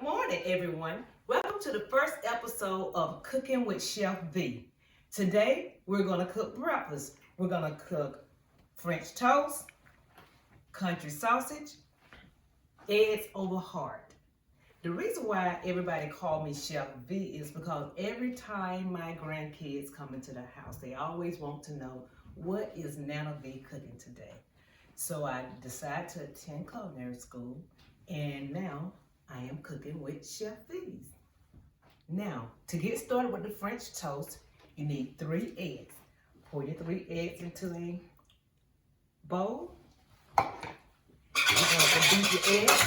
Good morning, everyone. Welcome to the first episode of Cooking with Chef Vee. Today, we're going to cook breakfast. We're going to cook French toast, country sausage, eggs over heart. The reason why everybody call me Chef Vee is because every time my grandkids come into the house, they always want to know, what is Nanna Vee cooking today? So I decided to attend culinary school, and now I am cooking with Chef Vee. Now, to get started with the French toast, you need 3 eggs. Pour your 3 eggs into a bowl. You're going to beat your eggs.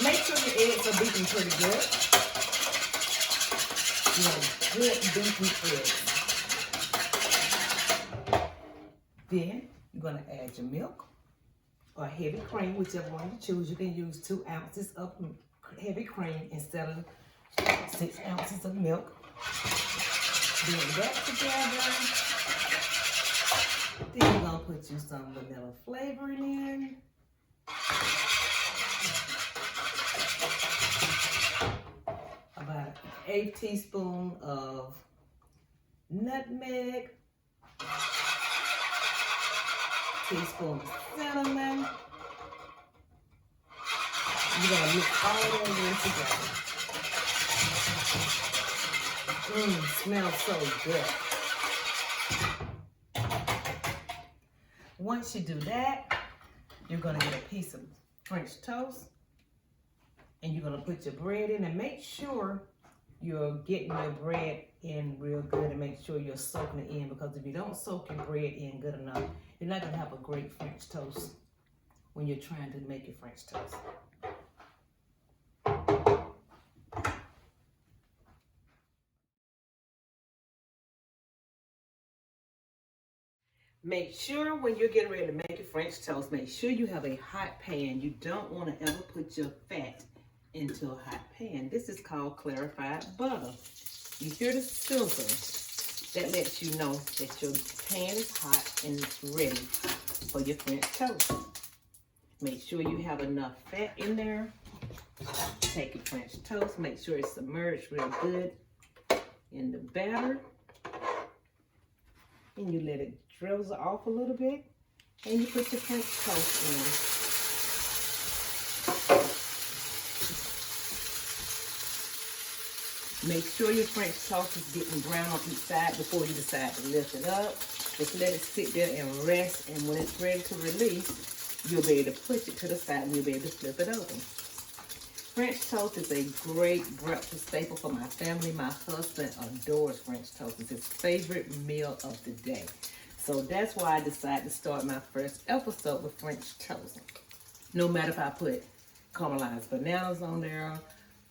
Make sure your eggs are beaten pretty good. You want good beaten eggs. Then you're going to add your milk or heavy cream, whichever one you choose. You can use 2 ounces of heavy cream instead of 6 ounces of milk. Blend that together. Then you're going to put you some vanilla flavoring in. About 1/8 teaspoon of nutmeg. Teaspoon of cinnamon. You're going to mix all that in together. Smells so good. Once you do that, you're going to get a piece of French toast, and you're going to put your bread in, and make sure you're getting your bread in real good, and make sure you're soaking it in, because if you don't soak your bread in good enough, you're not going to have a great French toast when you're trying to make your French toast. Make sure when you're getting ready to make your French toast, make sure you have a hot pan. You don't want to ever put your fat into a hot pan. This is called clarified butter. You hear the sizzle. That lets you know that your pan is hot and it's ready for your French toast. Make sure you have enough fat in there. Take your French toast. Make sure it's submerged real good in the batter. And you let it drizzle off a little bit. And you put your French toast in. Make sure your French toast is getting brown on each side before you decide to lift it up. Just let it sit there and rest, and when it's ready to release, you'll be able to push it to the side and you'll be able to flip it open. French toast is a great breakfast staple for my family. My husband adores French toast. It's his favorite meal of the day. So that's why I decided to start my first episode with French toast. No matter if I put caramelized bananas on there,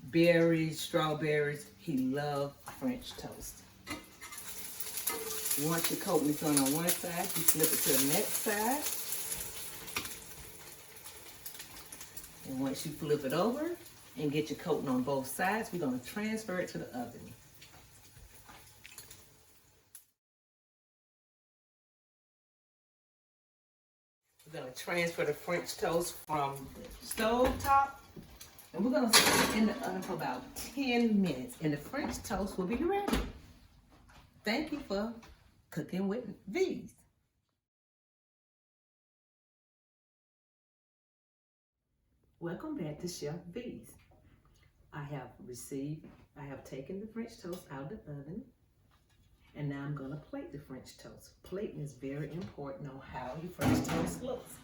berries, strawberries, he loves French toast. Once your coating is done on one side, you flip it to the next side. And once you flip it over and get your coating on both sides, we're going to transfer it to the oven. We're going to transfer the French toast from the stove top, and we're going to sit it in the oven for about 10 minutes, and the French toast will be ready. Thank you for cooking with Vee. Welcome back to Chef Vee. I have taken the French toast out of the oven, and now I'm going to plate the French toast. Plating is very important on how your French toast looks.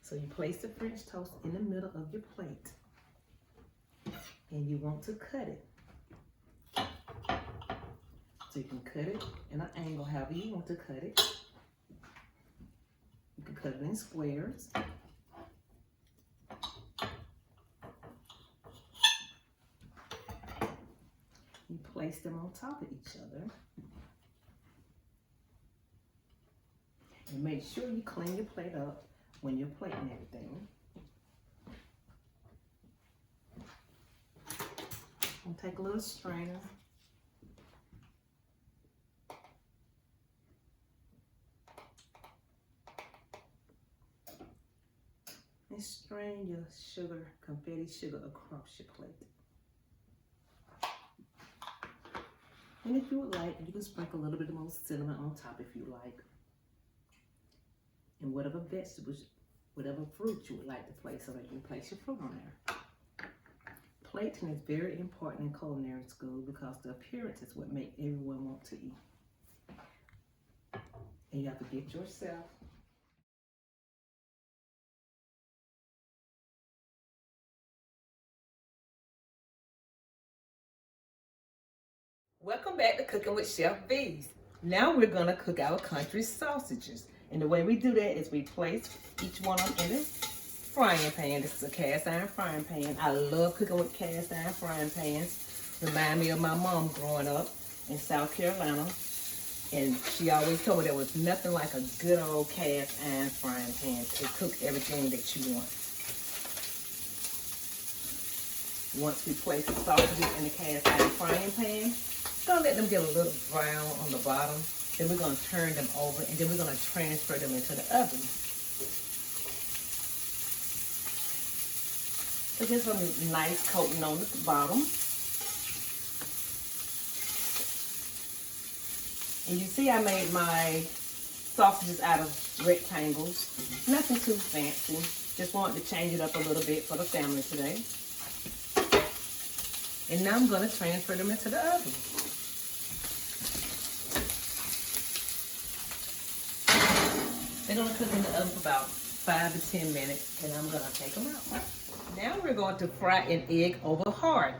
So you place the French toast in the middle of your plate, and you want to cut it. So you can cut it in an angle, however you want to cut it. You can cut it in squares. You place them on top of each other. And make sure you clean your plate up when you're plating everything. And take a little strainer. And strain your sugar, confetti sugar across your plate. And if you would like, you can sprinkle a little bit more cinnamon on top if you like. And whatever vegetables, whatever fruit you would like to place on it, you can place your fruit on there. Plating is very important in culinary school because the appearance is what makes everyone want to eat. And you have to get yourself Welcome back to Cooking with Chef Vee. Now we're going to cook our country sausages. And the way we do that is we place each one of them in a frying pan. This is a cast iron frying pan. I love cooking with cast iron frying pans. Remind me of my mom growing up in South Carolina. And she always told me there was nothing like a good old cast iron frying pan to cook everything that you want. Once we place the sausages in the cast iron frying pan, gonna let them get a little brown on the bottom. Then we're gonna turn them over and then we're gonna transfer them into the oven. So just a nice coating on the bottom. And you see I made my sausages out of rectangles. Nothing too fancy. Just wanted to change it up a little bit for the family today. And now I'm gonna transfer them into the oven. They're gonna cook in the oven for about 5 to 10 minutes, and I'm gonna take them out. Now we're going to fry an egg over hard.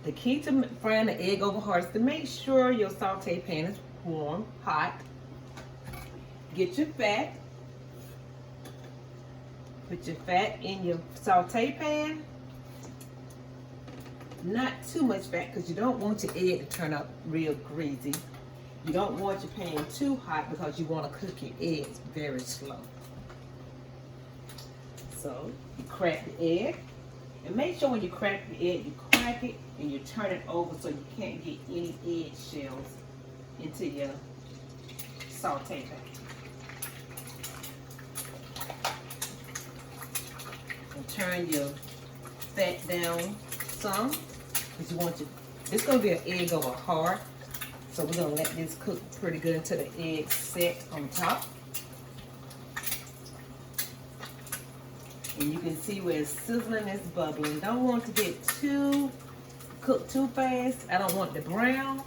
The key to frying the egg over hard is to make sure your saute pan is warm, hot. Get your fat. Put your fat in your saute pan. Not too much fat because you don't want your egg to turn up real greasy. You don't want your pan too hot because you want to cook your eggs very slow. So you crack the egg, and make sure when you crack the egg, you crack it and you turn it over so you can't get any egg shells into your saute pan. And turn your fat down some because you want your. It's going to be an egg over hard. So we're gonna let this cook pretty good until the eggs set on top. And you can see where it's sizzling, it's bubbling. Don't want to get too cooked too fast. I don't want it to brown.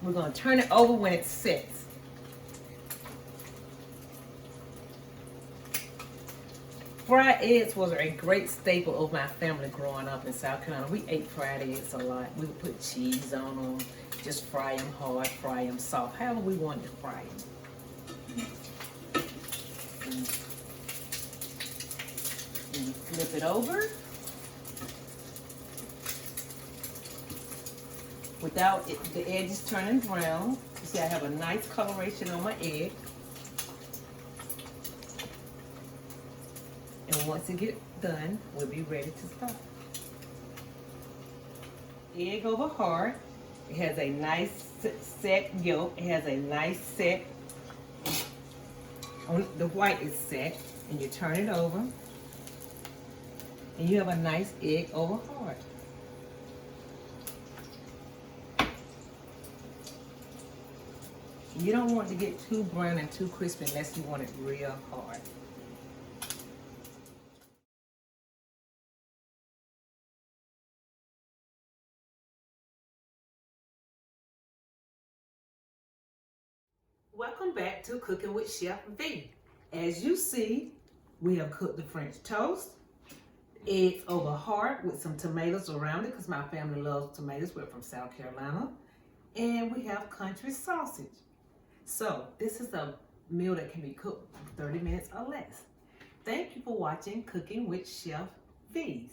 We're gonna turn it over when it sets. Fried eggs was a great staple of my family growing up in South Carolina. We ate fried eggs a lot. We would put cheese on them, just fry them hard, fry them soft, however we wanted to fry them. And you flip it over. Without it, the edges turning brown. You see I have a nice coloration on my egg. And once it gets done, we'll be ready to start. Egg over hard. It has a nice set yolk. It has a nice set. The white is set. And you turn it over. And you have a nice egg over hard. You don't want it to get too brown and too crispy unless you want it real hard. Welcome back to Cooking with Chef Vee. As you see, we have cooked the French toast, eggs over hard with some tomatoes around it because my family loves tomatoes. We're from South Carolina. And we have country sausage. So this is a meal that can be cooked for 30 minutes or less. Thank you for watching Cooking with Chef Vee.